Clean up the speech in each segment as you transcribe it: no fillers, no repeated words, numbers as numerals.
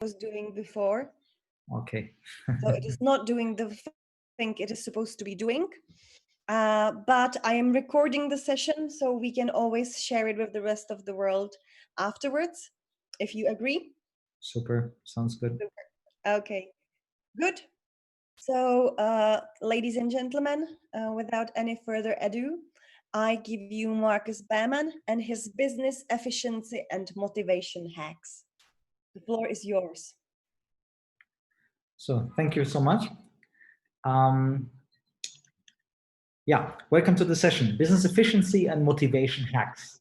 was doing before. Okay. So it is not doing the thing it is supposed to be doing. But I am recording the session so we can always share it with the rest of the world afterwards, if you agree. Super. Sounds good. Okay, good. So, ladies and gentlemen, without any further ado, I give you Marcus Behrman and his business efficiency and motivation hacks. The floor is yours. So thank you so much. Yeah, welcome to the session, Business Efficiency and Motivation Hacks.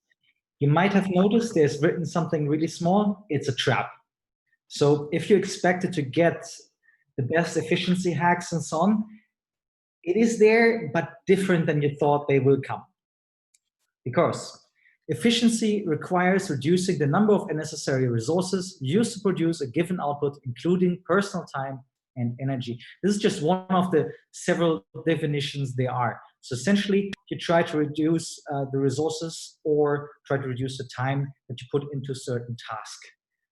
You might have noticed there's written something really small. It's a trap. So if you expected to get the best efficiency hacks and so on, it is there, but different than you thought they will come. Because efficiency requires reducing the number of unnecessary resources used to produce a given output, including personal time and energy. This is just one of the several definitions there are. So essentially, you try to reduce the resources or try to reduce the time that you put into a certain task.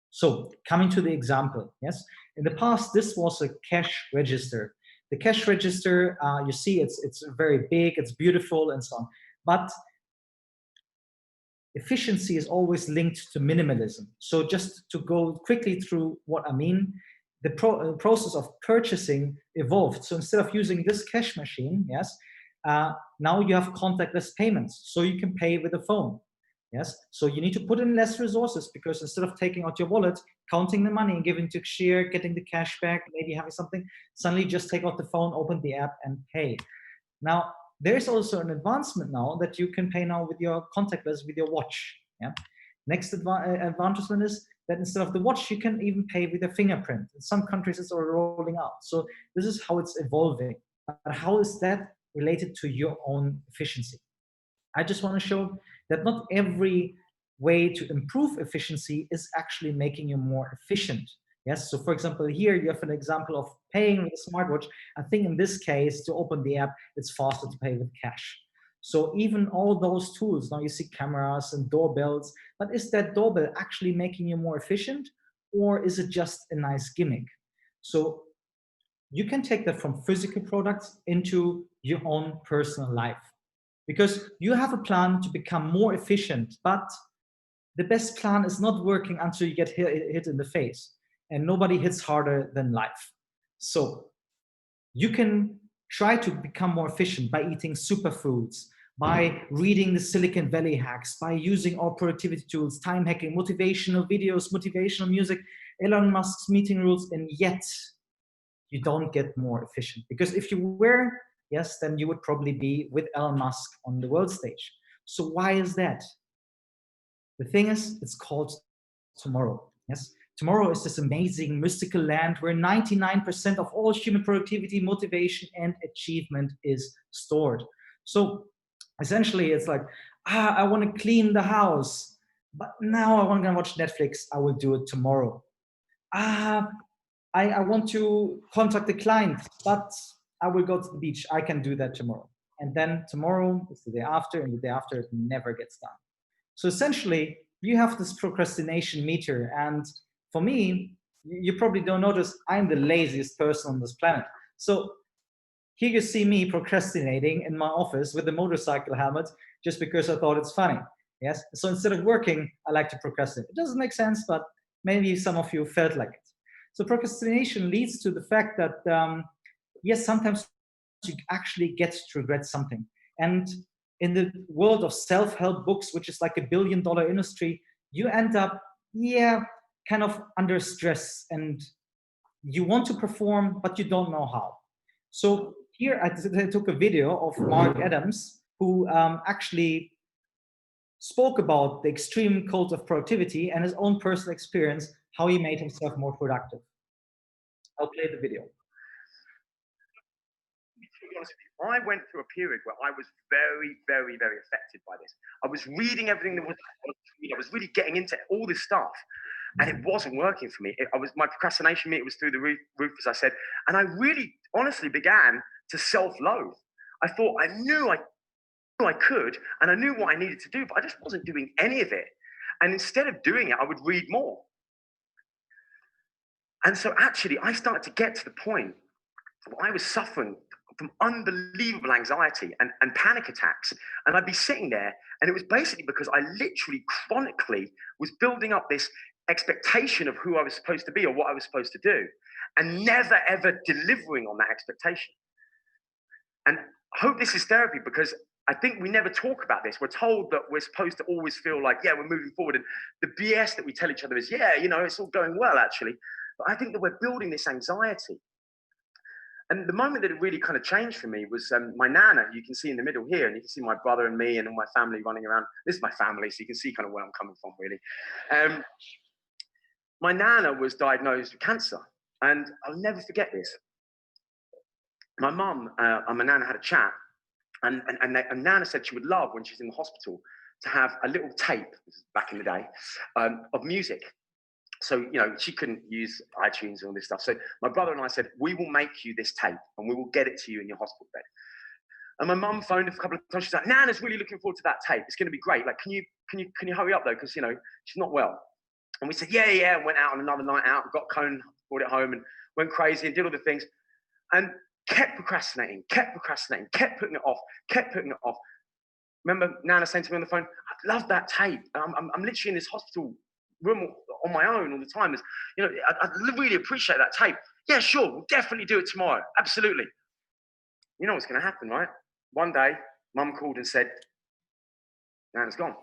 So coming to the example, yes, in the past, this was a cash register. The cash register, you see, it's very big, it's beautiful, and so on. But efficiency is always linked to minimalism. So just to go quickly through what I mean, the process of purchasing evolved. So instead of using this cash machine, yes, now you have contactless payments. So you can pay with a phone. Yes, so you need to put in less resources because instead of taking out your wallet, counting the money and giving to cashier, getting the cash back, maybe having something, suddenly just take out the phone, open the app and pay. Now, there's also an advancement now that you can pay now with your contactless, with your watch. Yeah. Next advancement is that instead of the watch, you can even pay with a fingerprint. In some countries, it's already rolling out. So this is how it's evolving. But how is that related to your own efficiency? I just want to show that not every way to improve efficiency is actually making you more efficient. Yes, so for example, here you have an example of paying with a smartwatch. I think in this case, to open the app, it's faster to pay with cash. So even all those tools, now you see cameras and doorbells, but is that doorbell actually making you more efficient, or is it just a nice gimmick? So you can take that from physical products into your own personal life, because you have a plan to become more efficient, but the best plan is not working until you get hit in the face, and nobody hits harder than life. So you can try to become more efficient by eating superfoods, by reading the Silicon Valley hacks, by using our productivity tools, time hacking, motivational videos, motivational music, Elon Musk's meeting rules, and yet you don't get more efficient. Because if you were, yes, then you would probably be with Elon Musk on the world stage. So why is that? The thing is, it's called tomorrow. Yes, tomorrow is this amazing mystical land where 99% of all human productivity, motivation, and achievement is stored. So essentially, it's like, I want to clean the house, but now I want to watch Netflix. I will do it tomorrow. I want to contact the client, but I will go to the beach. I can do that tomorrow. And then tomorrow is the day after, and the day after it never gets done. So essentially, you have this procrastination meter. And for me, you probably don't notice I'm the laziest person on this planet. So here you see me procrastinating in my office with a motorcycle helmet just because I thought it's funny. Yes. So instead of working, I like to procrastinate. It doesn't make sense, but maybe some of you felt like it. So procrastination leads to the fact that, yes, sometimes you actually get to regret something. And in the world of self-help books, which is like $1 billion industry, you end up, yeah, kind of under stress, and you want to perform, but you don't know how. So here I took a video of Mark Adams, who actually spoke about the extreme cult of productivity and his own personal experience, how he made himself more productive. I'll play the video. I went through a period where I was very, very, very affected by this. I was reading everything that was I was really getting into all this stuff, and it wasn't working for me. My procrastination meter was through the roof, as I said, and I really, honestly, began to self-loathe. I thought I knew I could, and I knew what I needed to do, but I just wasn't doing any of it. And instead of doing it, I would read more. And so actually, I started to get to the point where I was suffering from unbelievable anxiety and panic attacks. And I'd be sitting there, and it was basically because I literally chronically was building up this expectation of who I was supposed to be or what I was supposed to do, and never ever delivering on that expectation. And I hope this is therapy, because I think we never talk about this. We're told that we're supposed to always feel like, yeah, we're moving forward. And the BS that we tell each other is, yeah, you know, it's all going well, actually. But I think that we're building this anxiety. And the moment that it really kind of changed for me was my nana, you can see in the middle here, and you can see my brother and me and all my family running around. This is my family, so you can see kind of where I'm coming from, really. My nana was diagnosed with cancer, and I'll never forget this. My mum and my nana had a chat, and Nana said she would love, when she's in the hospital, to have a little tape, this is back in the day, of music. So, you know, she couldn't use iTunes and all this stuff. So my brother and I said, we will make you this tape and we will get it to you in your hospital bed. And my mum phoned a couple of times. She's like, Nana's really looking forward to that tape. It's going to be great. Like, can you hurry up though? Because, you know, she's not well. And we said, yeah. And went out on another night out, got Cone, brought it home and went crazy and did all the things. And kept procrastinating, kept putting it off. Remember Nana saying to me on the phone, I love that tape. I'm literally in this hospital room on my own all the time. You know, I really appreciate that tape. Yeah, sure, we'll definitely do it tomorrow. Absolutely. You know what's going to happen, right? One day, Mum called and said, Nana's gone.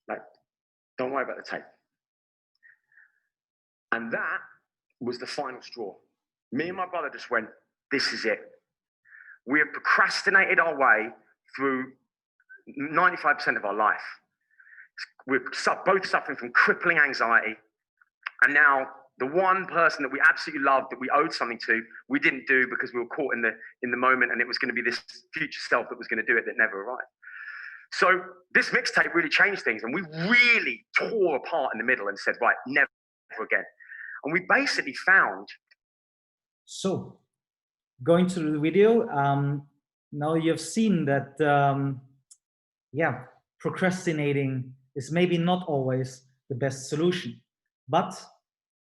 Like, don't worry about the tape. And that was the final straw. Me and my brother just went, this is it. We have procrastinated our way through 95% of our life. We're both suffering from crippling anxiety. And now the one person that we absolutely loved, that we owed something to, we didn't do because we were caught in the moment, and it was going to be this future self that was going to do it that never arrived. So this mixtape really changed things, and we really tore apart in the middle and said, right, never again. And we basically found... So, going to the video, now you've seen that, procrastinating is maybe not always the best solution, but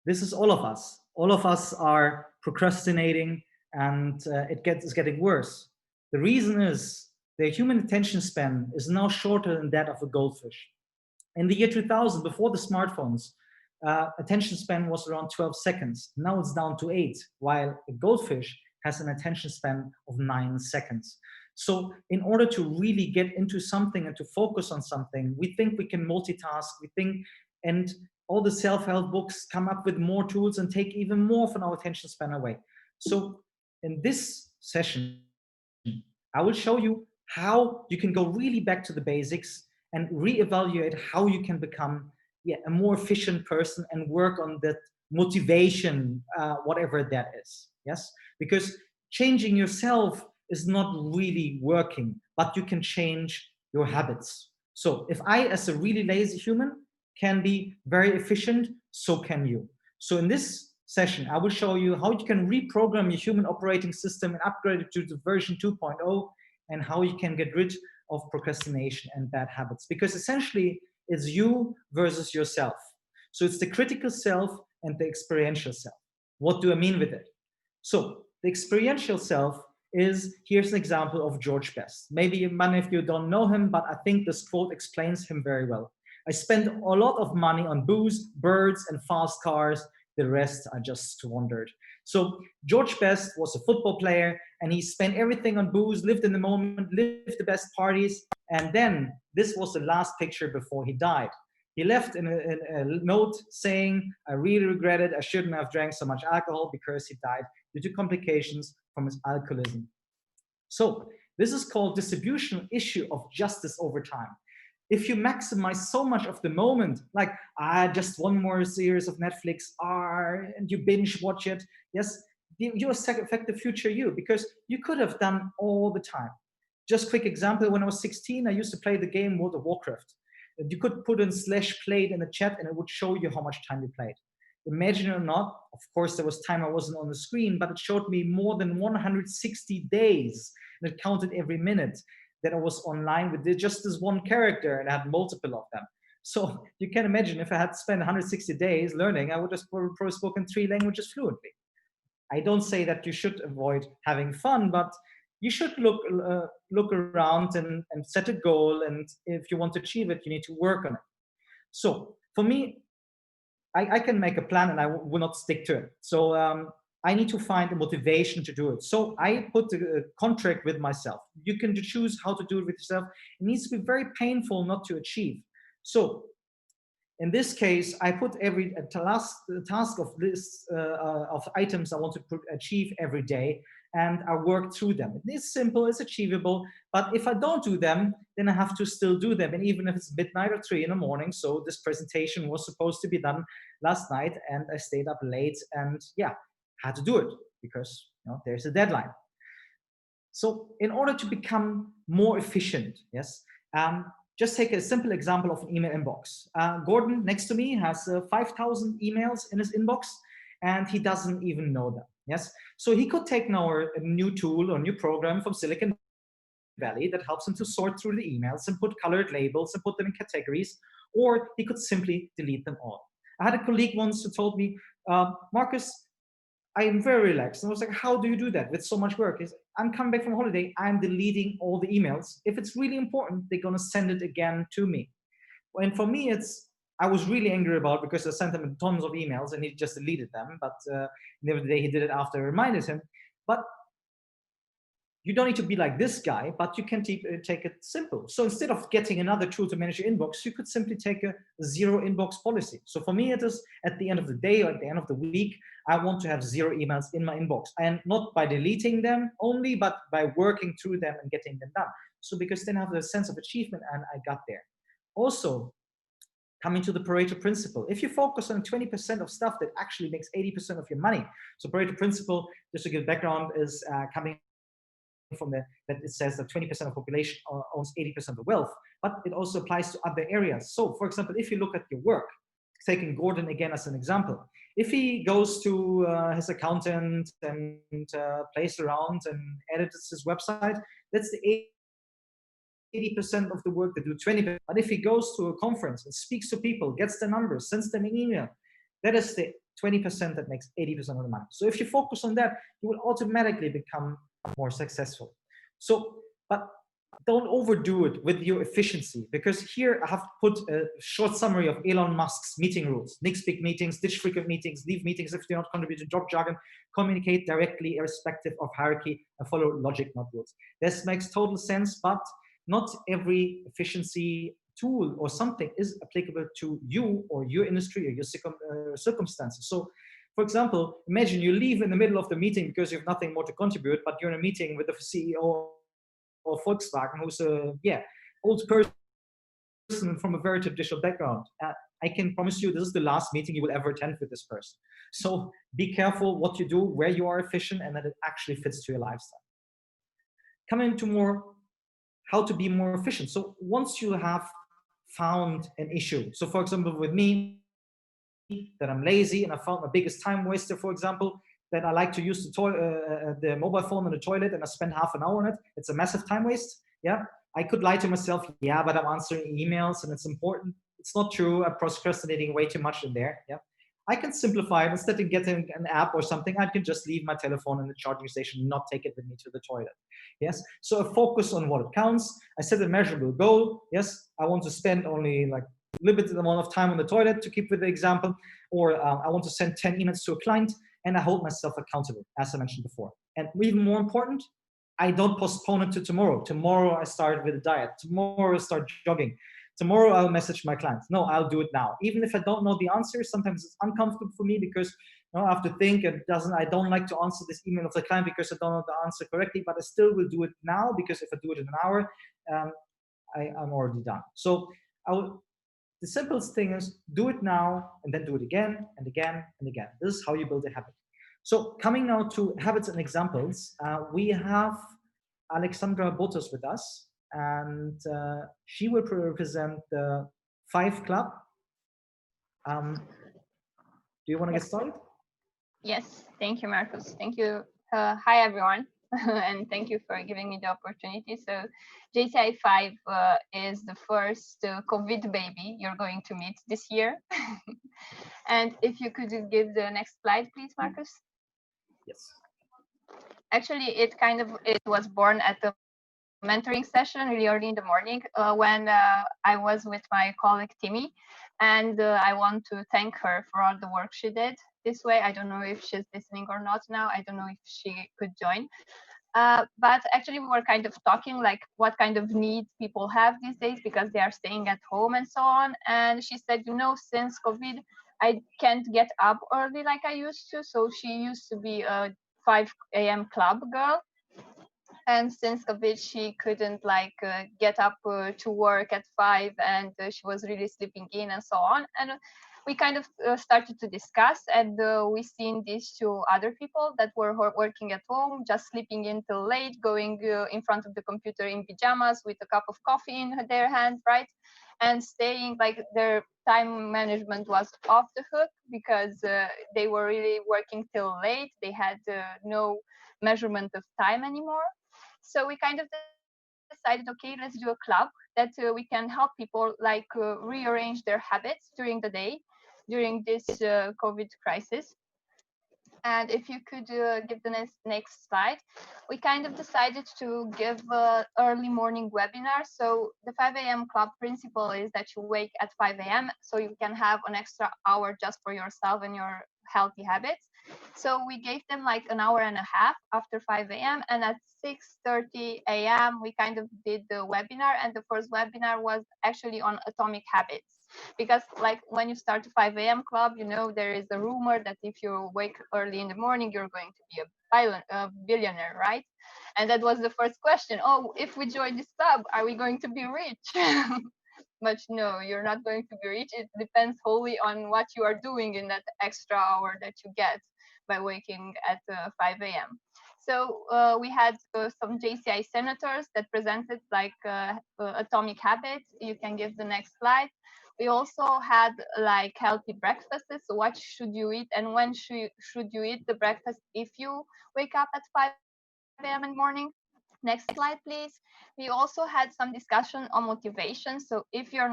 this is all of us. All of us are procrastinating, and it's getting worse. The reason is the human attention span is now shorter than that of a goldfish. In the year 2000, before the smartphones, attention span was around 12 seconds. Now it's down to 8, while a goldfish has an attention span of 9 seconds. So in order to really get into something and to focus on something, we think we can multitask, and all the self-help books come up with more tools and take even more from our attention span away. So in this session, I will show you how you can go really back to the basics and reevaluate how you can become a more efficient person and work on that motivation, whatever that is. Yes, because changing yourself is not really working, but you can change your habits. So if I, as a really lazy human, can be very efficient, so can you. So in this session, I will show you how you can reprogram your human operating system and upgrade it to the version 2.0, and how you can get rid of procrastination and bad habits. Because essentially, it's you versus yourself. So it's the critical self and the experiential self. What do I mean with it? So the experiential self is, here's an example of George Best. Maybe many of you don't know him, but I think this quote explains him very well. I spend a lot of money on booze, birds, and fast cars. The rest I just squandered. So George Best was a football player, and he spent everything on booze, lived in the moment, lived the best parties. And then this was the last picture before he died. He left in a note saying, I really regret it. I shouldn't have drank so much alcohol, because he died due to complications from his alcoholism. So this is called distributional issue of justice over time. If you maximize so much of the moment, like just one more series of Netflix, and you binge watch it, yes, you affect the future you, because you could have done all the time. Just quick example, when I was 16, I used to play the game World of Warcraft. You could put in /played in the chat, and it would show you how much time you played. Imagine or not, of course, there was time I wasn't on the screen, but it showed me more than 160 days, and it counted every minute that I was online with just this one character, and I had multiple of them. So you can imagine if I had spent 160 days learning, I would have probably spoken 3 languages fluently. I don't say that you should avoid having fun, but you should look around and set a goal. And if you want to achieve it, you need to work on it. So for me, I can make a plan and I will not stick to it. So I need to find a motivation to do it. So I put a contract with myself. You can choose how to do it with yourself. It needs to be very painful not to achieve. So in this case, I put every task of list of items I want to achieve every day, and I work through them. It is simple, it's achievable, but if I don't do them, then I have to still do them. And even if it's midnight or 3 in the morning, so this presentation was supposed to be done last night, and I stayed up late, and yeah, had to do it because there's a deadline. So in order to become more efficient, yes, just take a simple example of an email inbox. Gordon next to me has 5,000 emails in his inbox, and he doesn't even know them. Yes, so he could take now a new tool or new program from Silicon Valley that helps him to sort through the emails and put colored labels and put them in categories, or he could simply delete them all. I had a colleague once who told me, Marcus, I am very relaxed. And I was like, how do you do that with so much work? I'm coming back from holiday, I'm deleting all the emails. If it's really important, they're gonna send it again to me. And for me, I was really angry about because I sent him tons of emails and he just deleted them. But the other day he did it after I reminded him. But you don't need to be like this guy, but you can take it simple. So instead of getting another tool to manage your inbox, you could simply take a 0 inbox policy. So for me, it is at the end of the day or at the end of the week, I want to have 0 emails in my inbox, and not by deleting them only, but by working through them and getting them done. So because then I have the sense of achievement and I got there. Also, coming to the Pareto principle, if you focus on 20% of stuff that actually makes 80% of your money. So Pareto principle, just to give background, is coming from that it says that 20% of the population owns 80% of the wealth, but it also applies to other areas. So for example, if you look at your work, taking Gordon again as an example, if he goes to his accountant and plays around and edits his website, that's the 80% of the work they do, 20%. But if he goes to a conference and speaks to people, gets the numbers, sends them an email, that is the 20% that makes 80% of the money. So if you focus on that, you will automatically become more successful. So, but don't overdo it with your efficiency, because here I have put a short summary of Elon Musk's meeting rules. Nix big meetings, ditch frequent meetings, leave meetings if they don't contribute to job jargon, communicate directly irrespective of hierarchy, and follow logic, not rules. This makes total sense, but not every efficiency tool or something is applicable to you or your industry or your circumstances. So for example, imagine you leave in the middle of the meeting because you have nothing more to contribute, but you're in a meeting with the CEO of Volkswagen, who's a old person from a very traditional background. I can promise you this is the last meeting you will ever attend with this person. So be careful what you do, where you are efficient, and that it actually fits to your lifestyle. Coming to more how to be more efficient. So once you have found an issue, so for example, with me, that I'm lazy and I found my biggest time waster, for example, that I like to use the mobile phone in the toilet and I spend half an hour on it. It's a massive time waste. Yeah, I could lie to myself, yeah, but I'm answering emails and it's important. It's not true. I'm procrastinating way too much in there. Yeah, I can simplify it. Instead of getting an app or something, I can just leave my telephone in the charging station and not take it with me to the toilet. Yes, so I focus on what counts. I set a measurable goal. Yes, I want to spend only like limited amount of time on the toilet, to keep with the example, or I want to send 10 emails to a client, and I hold myself accountable, as I mentioned before. And even more important, I don't postpone it to tomorrow. Tomorrow I start with a diet. Tomorrow I start jogging. Tomorrow I'll message my clients. No, I'll do it now. Even if I don't know the answer, sometimes it's uncomfortable for me because I have to think, and I don't like to answer this email of the client because I don't know the answer correctly, but I still will do it now, because if I do it in an hour, I'm already done. So the simplest thing is do it now and then do it again and again and again. This is how you build a habit. So coming now to habits and examples, we have Alexandra Botos with us, and she will represent the 5 Club. Do you want to get started? Yes, thank you, Marcus. Thank you. Hi, everyone. and thank you for giving me the opportunity. So JCI 5 is the first COVID baby you're going to meet this year. And if you could give the next slide, please, Marcus. Yes. Actually, it was born at the mentoring session really early in the morning when I was with my colleague Timmy, and I want to thank her for all the work she did this way. I don't know if she's listening or not now. I don't know if she could join. But actually, we were kind of talking like what kind of needs people have these days because they are staying at home and so on. And she said, since COVID, I can't get up early like I used to. So she used to be a 5 a.m. club girl, and since COVID she couldn't get up to work at 5, and she was really sleeping in and so on. And we kind of started to discuss, and we seen these two other people that were working at home, just sleeping in till late, going in front of the computer in pajamas with a cup of coffee in their hand, right? And staying like their time management was off the hook because they were really working till late. They had no measurement of time anymore. So we kind of decided, okay, let's do a club that we can help people rearrange their habits during the day during this COVID crisis. And if you could give the next slide, we kind of decided to give early morning webinars. So the 5 a.m. club principle is that you wake at 5 a.m. so you can have an extra hour just for yourself and your healthy habits. So we gave them like an hour and a half after 5 a.m. and at 6:30 a.m. we kind of did the webinar, and the first webinar was actually on atomic habits. Because like when you start a 5 a.m. club, there is a rumor that if you wake early in the morning, you're going to be a billionaire, right? And that was the first question. Oh, if we join this club, are we going to be rich? But no, you're not going to be rich. It depends wholly on what you are doing in that extra hour that you get by waking at 5 a.m. So we had some JCI senators that presented atomic habits. You can give the next slide. We also had like healthy breakfasts. So what should you eat and when should you eat the breakfast if you wake up at 5 a.m. in the morning? Next slide, please. We also had some discussion on motivation. So if you're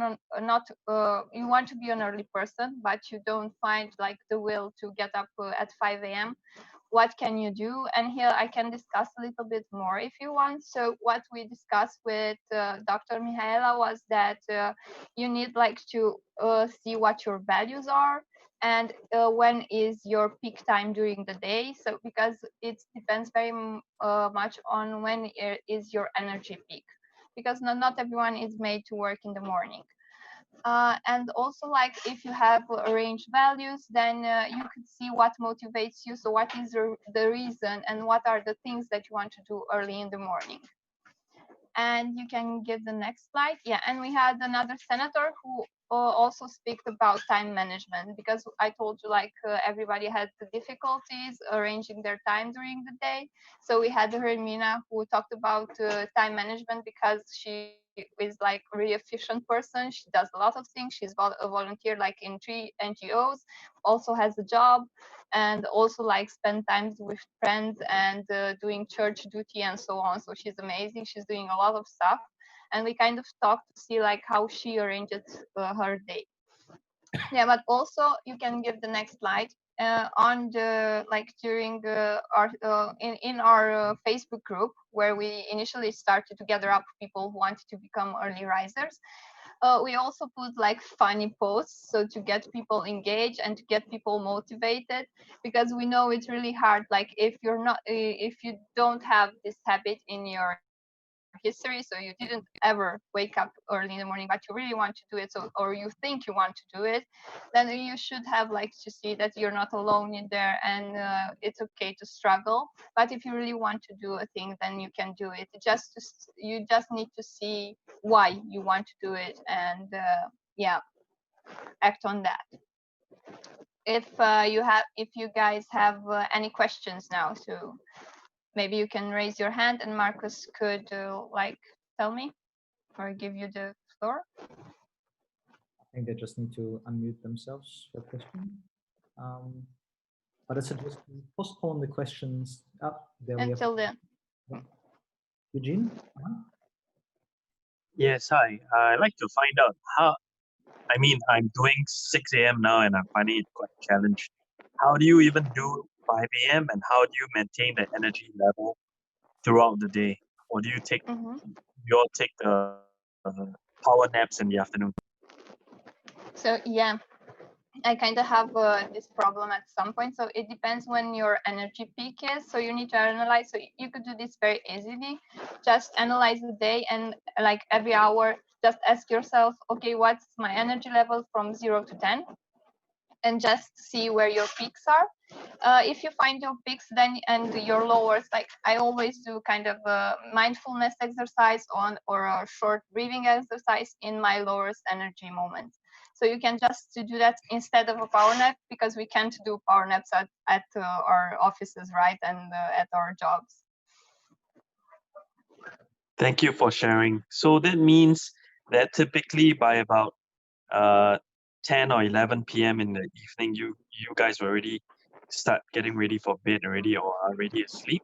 you want to be an early person, but you don't find like the will to get up at 5 a.m., what can you do? And here I can discuss a little bit more if you want. So what we discussed with Dr. Mihaela was that you need like to see what your values are and when is your peak time during the day. So because it depends very much on when is your energy peak, because not everyone is made to work in the morning. And also like if you have arranged values, then you could see what motivates you. So what is the reason and what are the things that you want to do early in the morning. And you can give the next slide. Yeah, and we had another senator who also speak about time management, because I told you like everybody had the difficulties arranging their time during the day. So we had Hermina who talked about time management because she is like a really efficient person. She does a lot of things. She's a volunteer like in 3 NGOs, also has a job, and also like spend time with friends and doing church duty and so on. So she's amazing. She's doing a lot of stuff, and we kind of talked to see like how she arranges her day. Yeah, but also you can give the next slide. On the like during our in our Facebook group where we initially started to gather up people who wanted to become early risers, we also put like funny posts so to get people engaged and to get people motivated, because we know it's really hard, like if you don't have this habit in your history, so you didn't ever wake up early in the morning but you really want to do it, so or you think you want to do it, then you should have like to see that you're not alone in there, and it's okay to struggle. But if you really want to do a thing, then you can do it. You just need to see why you want to do it, and yeah, act on that. If you guys have any questions now, so maybe you can raise your hand and Marcus could like tell me or give you the floor. I think they just need to unmute themselves for a question. But I suggest we postpone the questions up there until the Eugene? Yes, hi. I'd like to find out how, I mean, I'm doing 6 a.m. now and I'm finding it quite a challenge. How do you even do 5 a.m. and how do you maintain the energy level throughout the day? Or do you you all take the power naps in the afternoon? So yeah, I kind of have this problem at some point. So it depends when your energy peak is. So you need to analyze. So you could do this very easily. Just analyze the day and like every hour, just ask yourself, okay, what's my energy level from 0 to 10? And just see where your peaks are. If you find your peaks then and your lowers, like I always do kind of a mindfulness exercise or a short breathing exercise in my lowest energy moments. So you can just do that instead of a power nap, because we can't do power naps at our offices, right? And at our jobs. Thank you for sharing. So that means that typically by about 10 or 11 p.m. in the evening, you guys already start getting ready for bed already or are already asleep?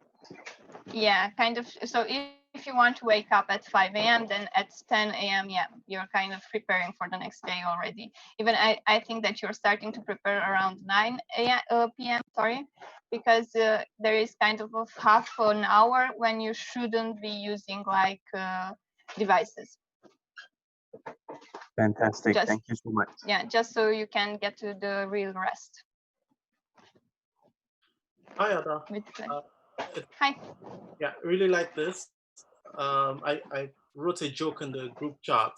Yeah, kind of. So if you want to wake up at 5 a.m., then at 10 a.m., yeah, you're kind of preparing for the next day already. Even I think that you're starting to prepare around 9 p.m., sorry, because there is kind of a half an hour when you shouldn't be using like devices. Fantastic. Just, thank you so much. Yeah, just so you can get to the real rest. Hi, Ada. Hi. Yeah, really like this. I wrote a joke in the group chat,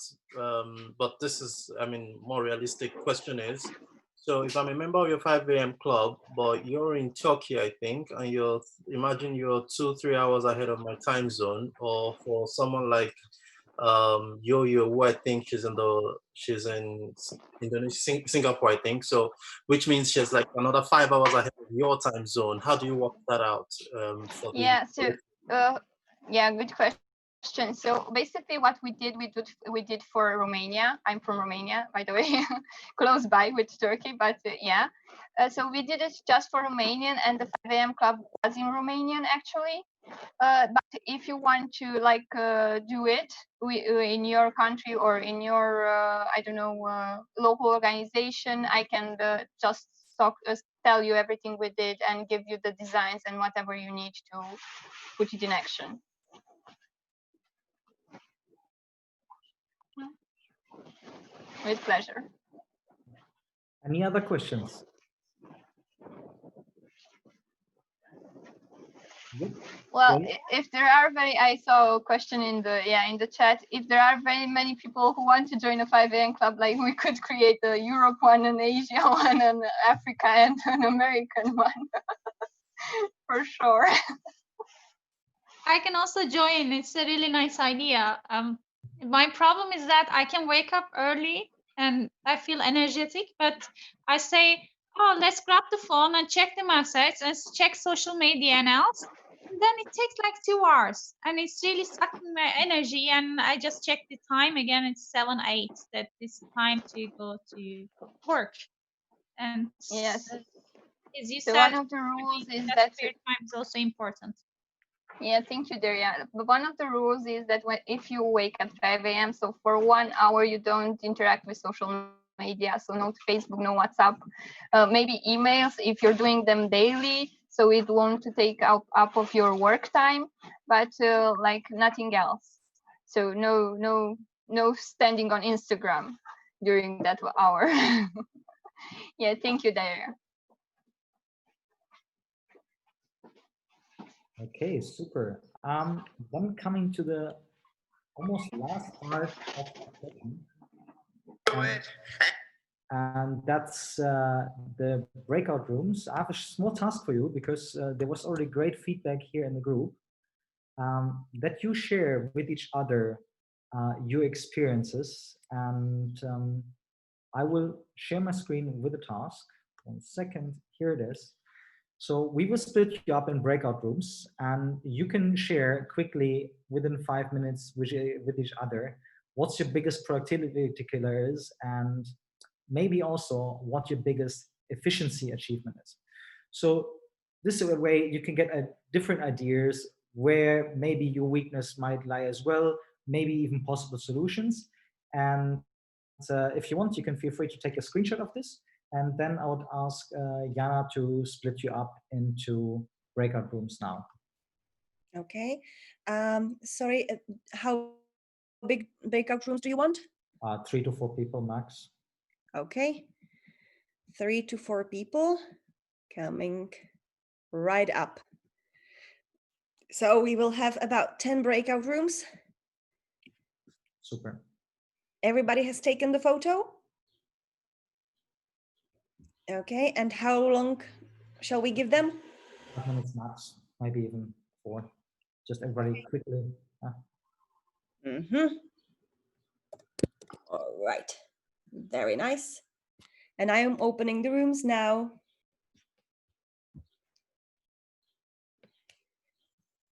but this is, I mean, more realistic question is, so if I'm a member of your 5 a.m. club, but you're in Turkey, I think, and imagine you're 2-3 hours ahead of my time zone, or for someone like Yo-Yo, who I think she's in Indonesia, Singapore, I think. So, which means she's like another 5 hours ahead of your time zone. How do you work that out? Yeah. So, yeah, good question. So basically, what we did for Romania. I'm from Romania, by the way, close by with Turkey, but yeah. So we did it just for Romanian, and the 5 a.m. club was in Romanian actually. But if you want to like do it in your country or in your I don't know local organization, I can just tell you everything we did and give you the designs and whatever you need to put it in action. With pleasure. Any other questions? Well, if there are I saw a question in the chat. If there are very many people who want to join a 5 a.m. club, like we could create a Europe one, an Asia one, an Africa, and an American one. For sure. I can also join. It's a really nice idea. My problem is that I can wake up early and I feel energetic, but I say, oh, let's grab the phone and check the messages and check social media and else. And then it takes like 2 hours and it's really sucking my energy. And I just check the time again. It's 7, 8. That it's time to go to work. And yes, as you so said, one of the rules is that spare time is also important. Yeah, thank you, Daria. But one of the rules is that if you wake at 5 a.m., so for 1 hour you don't interact with social media, so no Facebook, no WhatsApp, maybe emails if you're doing them daily, so it won't take up of your work time, but like nothing else. So no standing on Instagram during that hour. Yeah, thank you, Daria. Okay, super. Then coming to the almost last part of the session, and that's the breakout rooms. I have a small task for you because there was already great feedback here in the group that you share with each other your experiences, and I will share my screen with the task. 1 second, here it is. So we will split you up in breakout rooms, and you can share quickly within 5 minutes with each other what's your biggest productivity killer is, and maybe also what your biggest efficiency achievement is. So this is a way you can get different ideas where maybe your weakness might lie as well, maybe even possible solutions. And if you want, you can feel free to take a screenshot of this. And then I would ask Jana to split you up into breakout rooms now. Okay. Sorry, how big breakout rooms do you want? 3 to 4 people max. Okay. 3 to 4 people coming right up. So we will have about 10 breakout rooms. Super. Everybody has taken the photo? Okay, and how long shall we give them? 5 minutes max, maybe even 4. Just everybody quickly. All right, very nice. And I am opening the rooms now.